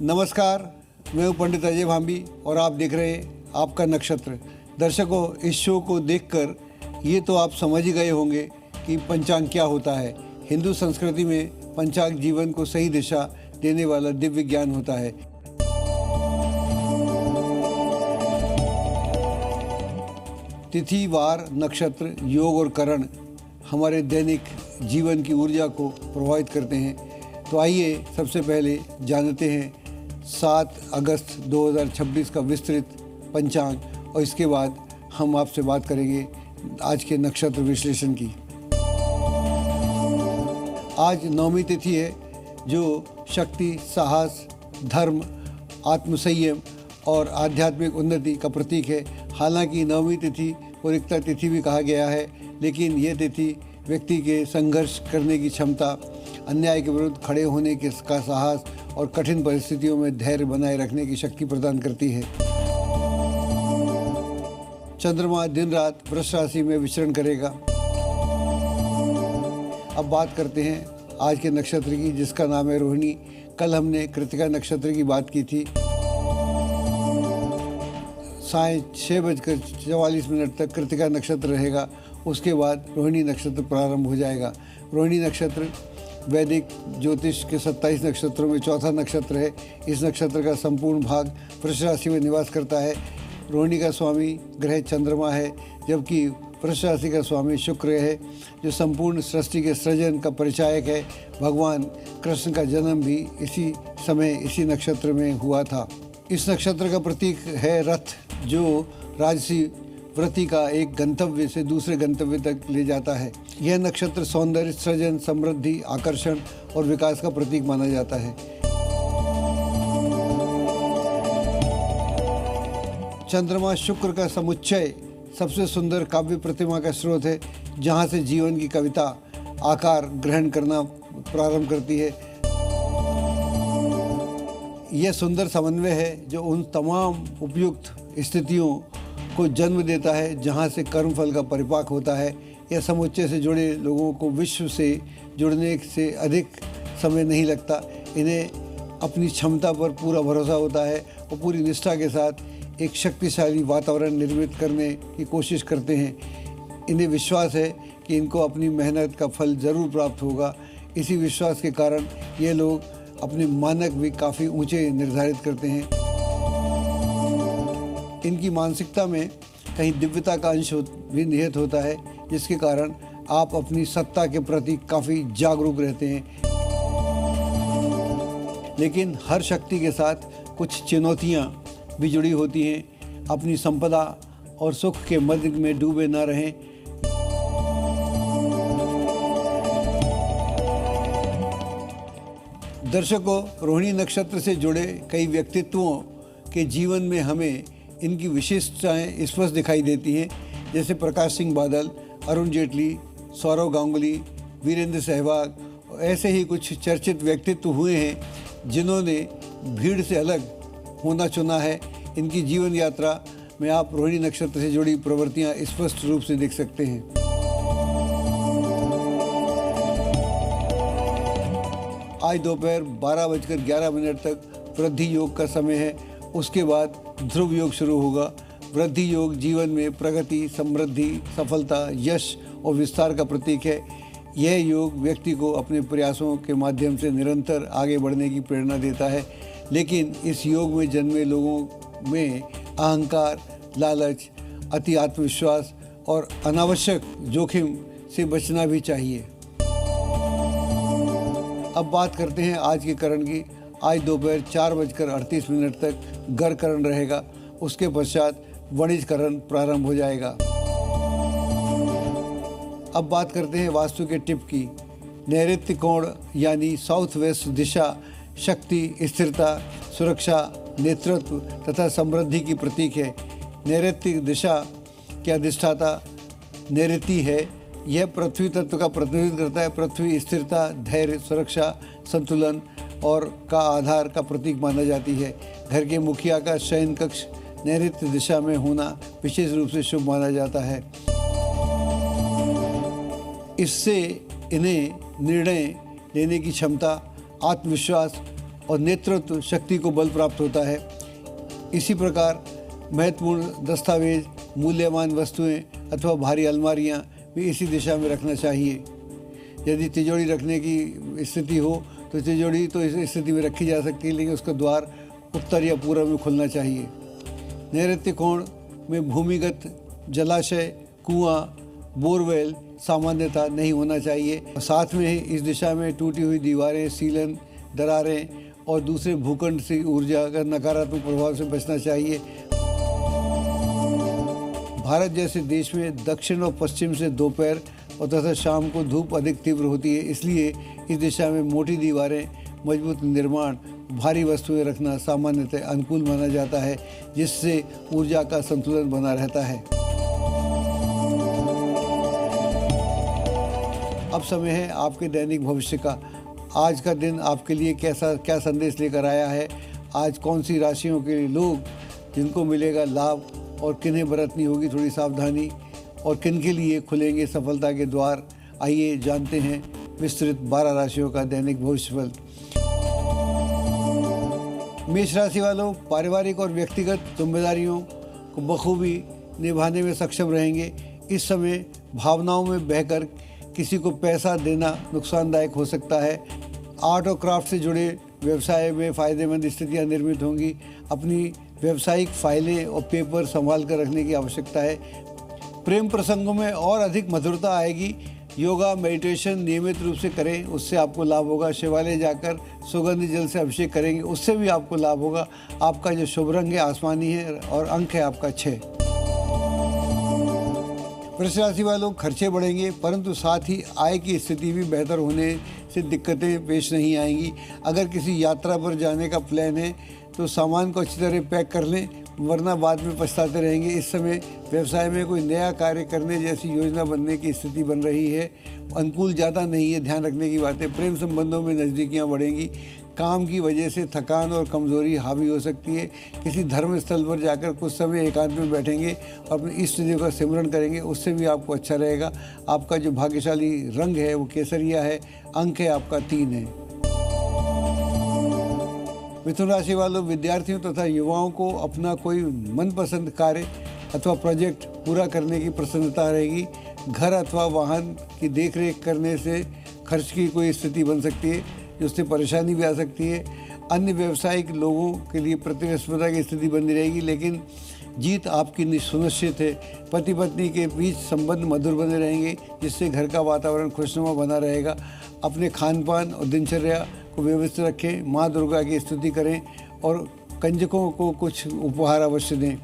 नमस्कार, मैं हूं पंडित अजय भांबी और आप देख रहे हैं आपका नक्षत्र। दर्शकों, इस शो को देखकर ये तो आप समझ ही गए होंगे कि पंचांग क्या होता है। हिंदू संस्कृति में पंचांग जीवन को सही दिशा देने वाला दिव्य ज्ञान होता है। तिथि, वार, नक्षत्र, योग और करण हमारे दैनिक जीवन की ऊर्जा को प्रभावित करते हैं। तो आइए सबसे पहले जानते हैं 7 अगस्त 2026 का विस्तृत पंचांग और इसके बाद हम आपसे बात करेंगे आज के नक्षत्र विश्लेषण की। आज नवमी तिथि है जो शक्ति, साहस, धर्म, आत्मसंयम और आध्यात्मिक उन्नति का प्रतीक है। हालांकि नवमी तिथि को रिक्ता तिथि भी कहा गया है, लेकिन यह तिथि व्यक्ति के संघर्ष करने की क्षमता, अन्याय के विरुद्ध खड़े होने का साहस और कठिन परिस्थितियों में धैर्य बनाए रखने की शक्ति प्रदान करती है। चंद्रमा दिन रात वृष राशि में विचरण करेगा। अब बात करते हैं आज के नक्षत्र की, जिसका नाम है रोहिणी। कल हमने कृतिका नक्षत्र की बात की थी। साय 6:44 तक कृतिका नक्षत्र रहेगा, उसके बाद रोहिणी नक्षत्र प्रारंभ हो जाएगा। रोहिणी नक्षत्र वैदिक ज्योतिष के 27 नक्षत्रों में चौथा नक्षत्र है। इस नक्षत्र का संपूर्ण भाग वृष राशि में निवास करता है। रोहिणी का स्वामी ग्रह चंद्रमा है, जबकि वृष राशि का स्वामी शुक्र है, जो संपूर्ण सृष्टि के सृजन का परिचायक है। भगवान कृष्ण का जन्म भी इसी समय इसी नक्षत्र में हुआ था। इस नक्षत्र का प्रतीक है रथ, जो राजसी व्रति का एक गंतव्य से दूसरे गंतव्य तक ले जाता है। यह नक्षत्र सौंदर्य, सृजन, समृद्धि, आकर्षण और विकास का प्रतीक माना जाता है। चंद्रमा शुक्र का समुच्चय सबसे सुंदर काव्य प्रतिमा का स्रोत है, जहाँ से जीवन की कविता आकार ग्रहण करना प्रारंभ करती है। यह सुंदर समन्वय है जो उन तमाम उपयुक्त स्थितियों को जन्म देता है जहाँ से कर्मफल का परिपाक होता है। यह समुच्चय से जुड़े लोगों को विश्व से जुड़ने से अधिक समय नहीं लगता। इन्हें अपनी क्षमता पर पूरा भरोसा होता है और पूरी निष्ठा के साथ एक शक्तिशाली वातावरण निर्मित करने की कोशिश करते हैं। इन्हें विश्वास है कि इनको अपनी मेहनत का फल ज़रूर प्राप्त होगा। इसी विश्वास के कारण ये लोग अपने मानक भी काफ़ी ऊंचे निर्धारित करते हैं। इनकी मानसिकता में कहीं दिव्यता का अंश भी निहित होता है, जिसके कारण आप अपनी सत्ता के प्रति काफ़ी जागरूक रहते हैं। लेकिन हर शक्ति के साथ कुछ चुनौतियाँ भी जुड़ी होती हैं। अपनी संपदा और सुख के मध्य में डूबे न रहें। दर्शकों, रोहिणी नक्षत्र से जुड़े कई व्यक्तित्वों के जीवन में हमें इनकी विशिष्टताएं स्पष्ट दिखाई देती हैं, जैसे प्रकाश सिंह बादल, अरुण जेटली, सौरव गांगुली, वीरेंद्र सहवाग। ऐसे ही कुछ चर्चित व्यक्तित्व हुए हैं जिन्होंने भीड़ से अलग होना चुना है। इनकी जीवन यात्रा में आप रोहिणी नक्षत्र से जुड़ी प्रवृत्तियां स्पष्ट रूप से देख सकते हैं। आज दोपहर 12:11 तक वृद्धि योग का समय है। उसके बाद ध्रुव योग शुरू होगा। वृद्धि योग जीवन में प्रगति, समृद्धि, सफलता, यश और विस्तार का प्रतीक है। यह योग व्यक्ति को अपने प्रयासों के माध्यम से निरंतर आगे बढ़ने की प्रेरणा देता है। लेकिन इस योग में जन्मे लोगों में अहंकार, लालच, अति आत्मविश्वास और अनावश्यक जोखिम से बचना भी चाहिए। अब बात करते हैं आज के करण की। आज दोपहर 4:38 तक गर करण रहेगा। उसके पश्चात वणिज करण प्रारंभ हो जाएगा। अब बात करते हैं वास्तु के टिप की। नैऋत्य कोण यानी साउथ वेस्ट दिशा शक्ति, स्थिरता, सुरक्षा, नेतृत्व तथा समृद्धि की प्रतीक है। नैऋत्य दिशा के अधिष्ठाता नैऋति है। यह पृथ्वी तत्व का प्रतिनिधित्व करता है। पृथ्वी स्थिरता, धैर्य, सुरक्षा, संतुलन और का आधार का प्रतीक माना जाती है। घर के मुखिया का शयन कक्ष नैऋत्य दिशा में होना विशेष रूप से शुभ माना जाता है। इससे इन्हें निर्णय लेने की क्षमता, आत्मविश्वास और नेतृत्व शक्ति को बल प्राप्त होता है। इसी प्रकार महत्वपूर्ण दस्तावेज, मूल्यवान वस्तुएं अथवा भारी अलमारियां भी इसी दिशा में रखना चाहिए। यदि तिजोरी रखने की स्थिति हो तो तिजोरी तो इस स्थिति में रखी जा सकती है, लेकिन उसका द्वार उत्तर या पूर्व में खुलना चाहिए। नैऋत्य कोण में भूमिगत जलाशय, कुआं, बोरवेल सामान्यतः नहीं होना चाहिए। साथ में ही इस दिशा में टूटी हुई दीवारें, सीलन, दरारें और दूसरे भूखंड से ऊर्जा का नकारात्मक प्रभाव से बचना चाहिए। भारत जैसे देश में दक्षिण और पश्चिम से दोपहर और तथा शाम को धूप अधिक तीव्र होती है, इसलिए इस दिशा में मोटी दीवारें, मजबूत निर्माण, भारी वस्तुएं रखना सामान्यतः अनुकूल माना जाता है, जिससे ऊर्जा का संतुलन बना रहता है। अब समय है आपके दैनिक भविष्य का। आज का दिन आपके लिए क्या संदेश लेकर आया है। आज कौन सी राशियों के लोग जिनको मिलेगा लाभ और किन्हें बरतनी होगी थोड़ी सावधानी, और किन के लिए खुलेंगे सफलता के द्वार। आइए जानते हैं विस्तृत 12 राशियों का दैनिक भविष्यफल। मेष राशि वालों, पारिवारिक और व्यक्तिगत जिम्मेदारियों को बखूबी निभाने में सक्षम रहेंगे। इस समय भावनाओं में बहकर किसी को पैसा देना नुकसानदायक हो सकता है। आर्ट और क्राफ्ट से जुड़े व्यवसाय में फ़ायदेमंद स्थितियां निर्मित होंगी। अपनी व्यावसायिक फाइलें और पेपर संभाल कर रखने की आवश्यकता है। प्रेम प्रसंगों में और अधिक मधुरता आएगी। योगा, मेडिटेशन नियमित रूप से करें, उससे आपको लाभ होगा। शिवालय जाकर सुगंधित जल से अभिषेक करेंगे, उससे भी आपको लाभ होगा। आपका जो शुभ रंग है आसमानी है और अंक है आपका 6। वृष राशि वालों, खर्चे बढ़ेंगे, परंतु साथ ही आय की स्थिति भी बेहतर होने से दिक्कतें पेश नहीं आएंगी। अगर किसी यात्रा पर जाने का प्लान है तो सामान को अच्छी तरह पैक कर लें, वरना बाद में पछताते रहेंगे। इस समय व्यवसाय में कोई नया कार्य करने जैसी योजना बनने की स्थिति बन रही है। अनुकूल ज़्यादा नहीं है, ध्यान रखने की बात है। प्रेम संबंधों में नज़दीकियाँ बढ़ेंगी। काम की वजह से थकान और कमज़ोरी हावी हो सकती है। किसी धर्म स्थल पर जाकर कुछ समय एकांत में बैठेंगे और अपने इष्ट देव का सिमरन करेंगे, उससे भी आपको अच्छा रहेगा। आपका जो भाग्यशाली रंग है वो केसरिया है, अंक है आपका 3 है। मिथुन राशि वालों, विद्यार्थियों तथा युवाओं को अपना कोई मनपसंद कार्य अथवा प्रोजेक्ट पूरा करने की प्रसन्नता रहेगी। घर अथवा वाहन की देखरेख करने से खर्च की कोई स्थिति बन सकती है, जिससे परेशानी भी आ सकती है। अन्य व्यावसायिक लोगों के लिए प्रतिस्पर्धा की स्थिति बनी रहेगी, लेकिन जीत आपकी सुनिश्चित है। पति पत्नी के बीच संबंध मधुर बने रहेंगे, जिससे घर का वातावरण खुशनुमा बना रहेगा। अपने खान पान और दिनचर्या को व्यवस्थित रखें, माँ दुर्गा की स्तुति करें और कंजकों को कुछ उपहार अवश्य दें।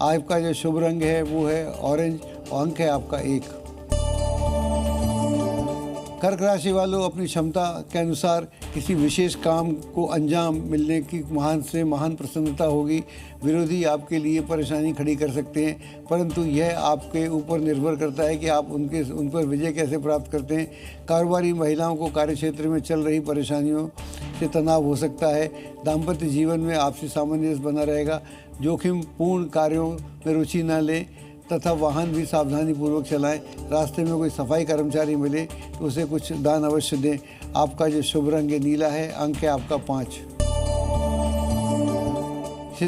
आपका जो शुभ रंग है वो है ऑरेंज और अंक है आपका 1। कर्क राशि वालों, अपनी क्षमता के अनुसार किसी विशेष काम को अंजाम मिलने की महान से महान प्रसन्नता होगी। विरोधी आपके लिए परेशानी खड़ी कर सकते हैं, परंतु यह आपके ऊपर निर्भर करता है कि आप उन पर विजय कैसे प्राप्त करते हैं। कारोबारी महिलाओं को कार्यक्षेत्र में चल रही परेशानियों से तनाव हो सकता है। दाम्पत्य जीवन में आपसी सामंजस्य बना रहेगा। जोखिम पूर्ण कार्यों में रुचि न लें तथा वाहन भी सावधानीपूर्वक चलाएं। रास्ते में कोई सफाई कर्मचारी मिले तो उसे कुछ दान अवश्य दें। आपका जो शुभ रंग है नीला है, अंक है आपका 5।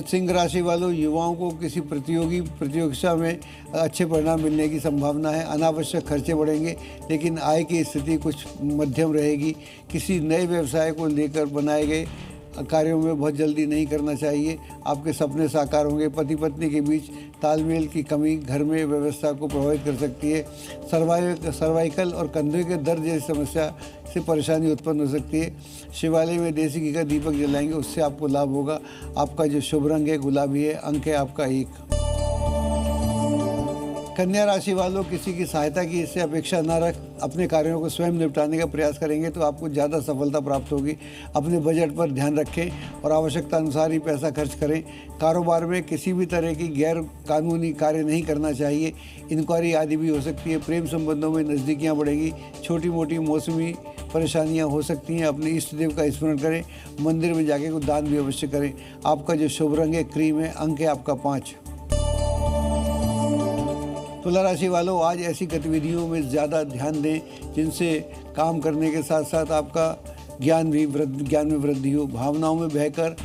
सिंह राशि वालों, युवाओं को किसी प्रतियोगिता में अच्छे परिणाम मिलने की संभावना है। अनावश्यक खर्चे बढ़ेंगे, लेकिन आय की स्थिति कुछ मध्यम रहेगी। किसी नए व्यवसाय को लेकर बनाए गए कार्यों में बहुत जल्दी नहीं करना चाहिए। आपके सपने साकार होंगे। पति पत्नी के बीच तालमेल की कमी घर में व्यवस्था को प्रभावित कर सकती है। सर्वाइकल और कंधे के दर्द जैसी समस्या से परेशानी उत्पन्न हो सकती है। शिवालय में देसी घी का दीपक जलाएंगे, उससे आपको लाभ होगा। आपका जो शुभ रंग है गुलाबी है, अंक है आपका 1। कन्या राशि वालों, किसी की सहायता की इससे अपेक्षा न रख अपने कार्यों को स्वयं निपटाने का प्रयास करेंगे तो आपको ज़्यादा सफलता प्राप्त होगी। अपने बजट पर ध्यान रखें और आवश्यकता अनुसार ही पैसा खर्च करें। कारोबार में किसी भी तरह की गैर कानूनी कार्य नहीं करना चाहिए। इंक्वायरी आदि भी हो सकती है। प्रेम संबंधों में नज़दीकियाँ बढ़ेंगी। छोटी मोटी मौसमी परेशानियाँ हो सकती हैं। अपने इष्ट देव का स्मरण करें। मंदिर में जाके कुछ दान भी अवश्य करें। आपका जो शुभ रंग है क्रीम है, अंक है आपका 5। तुला राशि वालों, आज ऐसी गतिविधियों में ज़्यादा ध्यान दें जिनसे काम करने के साथ साथ आपका ज्ञान में वृद्धि हो। भावनाओं में बहकर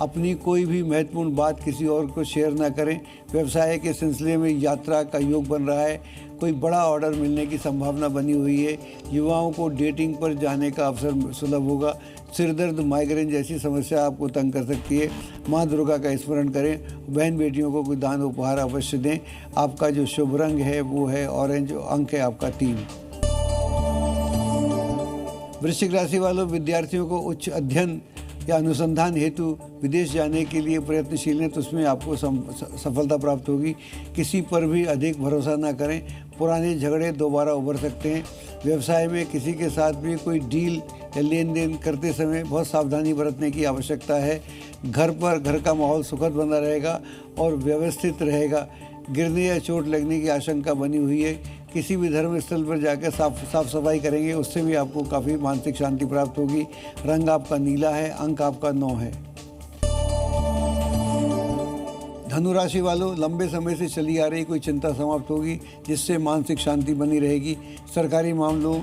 अपनी कोई भी महत्वपूर्ण बात किसी और को शेयर ना करें। व्यवसाय के सिलसिले में यात्रा का योग बन रहा है। कोई बड़ा ऑर्डर मिलने की संभावना बनी हुई है। युवाओं को डेटिंग पर जाने का अवसर सुलभ होगा। सिर दर्द, माइग्रेन जैसी समस्या आपको तंग कर सकती है। माँ दुर्गा का स्मरण करें। बहन बेटियों को कोई दान उपहार अवश्य दें। आपका जो शुभ रंग है वो है ऑरेंज। अंक है आपका 3। वृश्चिक राशि वालों, विद्यार्थियों को उच्च अध्ययन या अनुसंधान हेतु विदेश जाने के लिए प्रयत्नशील हैं तो उसमें आपको सफलता प्राप्त होगी। किसी पर भी अधिक भरोसा ना करें। पुराने झगड़े दोबारा उभर सकते हैं। व्यवसाय में किसी के साथ भी कोई डील या लेन देन करते समय बहुत सावधानी बरतने की आवश्यकता है। घर का माहौल सुखद बना रहेगा और व्यवस्थित रहेगा। गिरने या चोट लगने की आशंका बनी हुई है। किसी भी धर्म स्थल पर जाकर साफ सफाई करेंगे, उससे भी आपको काफ़ी मानसिक शांति प्राप्त होगी। रंग आपका नीला है। अंक आपका 9 है। धनु राशि वालों, लंबे समय से चली आ रही कोई चिंता समाप्त होगी जिससे मानसिक शांति बनी रहेगी। सरकारी मामलों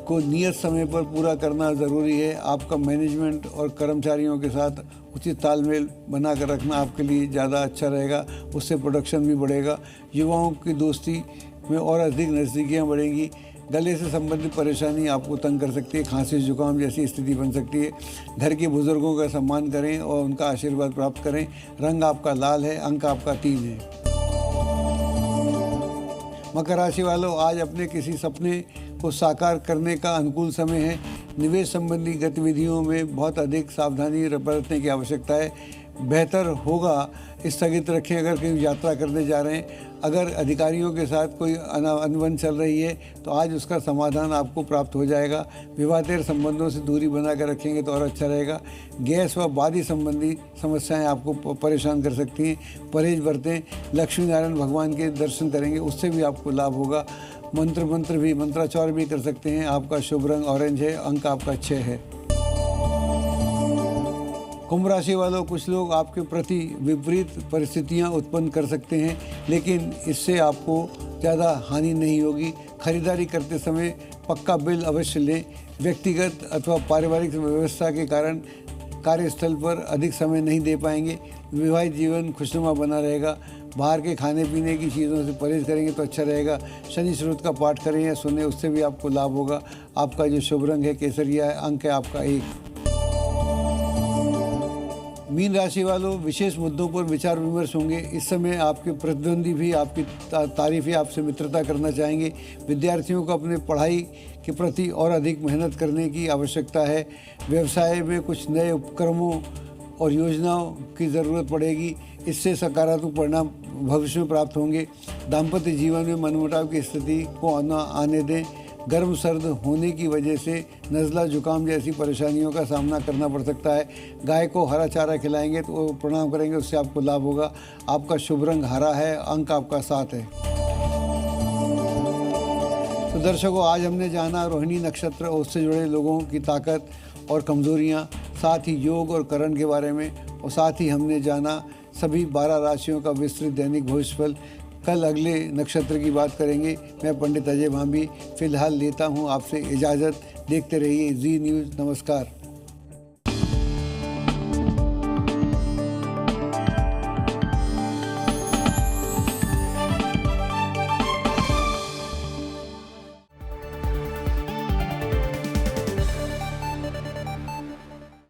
को नियत समय पर पूरा करना ज़रूरी है। आपका मैनेजमेंट और कर्मचारियों के साथ उचित तालमेल बना कर रखना आपके लिए ज़्यादा अच्छा रहेगा। उससे प्रोडक्शन भी बढ़ेगा। युवाओं की दोस्ती में और अधिक नज़दीकियाँ बढ़ेंगी। गले से संबंधित परेशानी आपको तंग कर सकती है। खांसी जुकाम जैसी स्थिति बन सकती है। घर के बुजुर्गों का सम्मान करें और उनका आशीर्वाद प्राप्त करें। रंग आपका लाल है। अंक आपका 3 है। मकर राशि वालों, आज अपने किसी सपने को साकार करने का अनुकूल समय है। निवेश संबंधी गतिविधियों में बहुत अधिक सावधानी बरतने की आवश्यकता है। बेहतर होगा स्थगित रखें अगर कहीं यात्रा करने जा रहे हैं। अगर अधिकारियों के साथ कोई अनबन चल रही है तो आज उसका समाधान आपको प्राप्त हो जाएगा। विवादेतर संबंधों से दूरी बनाकर रखेंगे तो और अच्छा रहेगा। गैस व वादी संबंधी समस्याएं आपको परेशान कर सकती हैं। परहेज बरतें। लक्ष्मी नारायण भगवान के दर्शन करेंगे, उससे भी आपको लाभ होगा। मंत्राचौर भी कर सकते हैं। आपका शुभ रंग ऑरेंज है। अंक आपका 6 है। कुंभ राशि वालों, कुछ लोग आपके प्रति विपरीत परिस्थितियां उत्पन्न कर सकते हैं लेकिन इससे आपको ज़्यादा हानि नहीं होगी। खरीदारी करते समय पक्का बिल अवश्य लें। व्यक्तिगत अथवा पारिवारिक व्यवस्था के कारण कार्यस्थल पर अधिक समय नहीं दे पाएंगे। विवाहित जीवन खुशनुमा बना रहेगा। बाहर के खाने पीने की चीज़ों से परहेज करेंगे तो अच्छा रहेगा। शनि स्रोत का पाठ करें या सुने, उससे भी आपको लाभ होगा। आपका जो शुभ रंग है केसरिया है। अंक है आपका 1। मीन राशि वालों, विशेष मुद्दों पर विचार विमर्श होंगे। इस समय आपके प्रतिद्वंदी भी आपकी तारीफ़ें आपसे मित्रता करना चाहेंगे। विद्यार्थियों को अपने पढ़ाई के प्रति और अधिक मेहनत करने की आवश्यकता है। व्यवसाय में कुछ नए उपक्रमों और योजनाओं की ज़रूरत पड़ेगी। इससे सकारात्मक परिणाम भविष्य में प्राप्त होंगे। दाम्पत्य जीवन में मनमुटाव की स्थिति को न आने दें। गर्म सर्द होने की वजह से नज़ला जुकाम जैसी परेशानियों का सामना करना पड़ सकता है। गाय को हरा चारा खिलाएंगे तो प्रणाम करेंगे, उससे आपको लाभ होगा। आपका शुभ रंग हरा है। अंक आपका 7 है। तो दर्शकों, आज हमने जाना रोहिणी नक्षत्र और उससे जुड़े लोगों की ताकत और कमज़ोरियाँ, साथ ही योग और करण के बारे में, और साथ ही हमने जाना सभी 12 राशियों का विस्तृत दैनिक भविष्यफल। कल अगले नक्षत्र की बात करेंगे। मैं पंडित अजय भांभी फ़िलहाल लेता हूँ आपसे इजाज़त। देखते रहिए जी न्यूज़। नमस्कार।